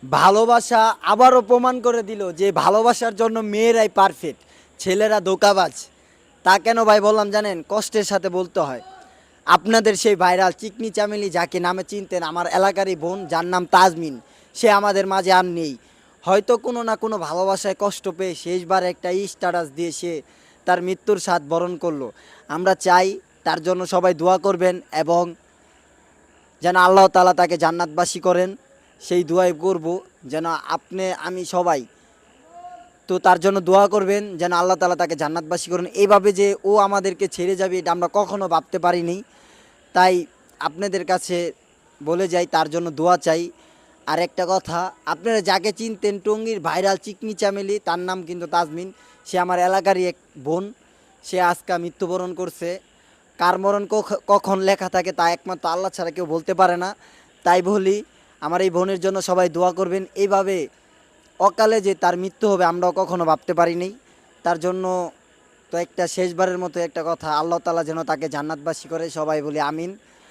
ভালোবাসা আবারও প্রমাণ করে দিল যে ভালোবাসার জন্য মেয়েরাই পারফেক্ট, ছেলেরা ধোঁকাবাজ। তা কেন ভাই বললাম জানেন? কষ্টের সাথে বলতে হয়। আপনাদের সেই ভাইরাল চিকনি চামেলি যাকে নামে চিনতেন, আমার এলাকারই বোন যার নাম তাজমিন, সে আমাদের মাঝে আর নেই। হয়তো কোনো না কোনো ভালোবাসায় কষ্ট পেয়ে শেষবার একটা স্ট্যাটাস দিয়ে সে তার মৃত্যুর স্বাদ বরণ করলো। আমরা চাই তার জন্য সবাই দোয়া করবেন এবং যেন আল্লাহ তাআলা তাকে জান্নাতবাসী করেন, সেই দোয়াই করব। যেন আপনি আমি সবাই তো তার জন্য দোয়া করবেন যেন আল্লাহ তাআলা তাকে জান্নাতবাসী করেন। এইভাবে যে ও আমাদেরকে ছেড়ে যাবে এটা আমরা কখনো ভাবতে পারিনি। তাই আপনাদের কাছে বলে যাই তার জন্য দোয়া চাই। আর একটা কথা, আপনারা যাকে চিনতেন টঙ্গীর ভাইরাল চিকনি চামেলি, তার নাম কিন্তু তাজমিন। সে আমার এলাকারই এক বোন। সে আজকে মৃত্যুবরণ করছে। কার মরণ কখন লেখা থাকে তা একমাত্র আল্লাহ ছাড়া কেউ বলতে পারে না। তাই বলি, আমার এই বোনের জন্য সবাই দোয়া করবেন। এইভাবে অকালে যে তার মৃত্যু হবে আমরাও কখনো ভাবতে পারিনি। তার জন্য তো একটা শেষবারের মতো একটা কথা, আল্লাহ তাআলা যেন তাকে জান্নাতবাসী করে, সবাই বলি আমিন।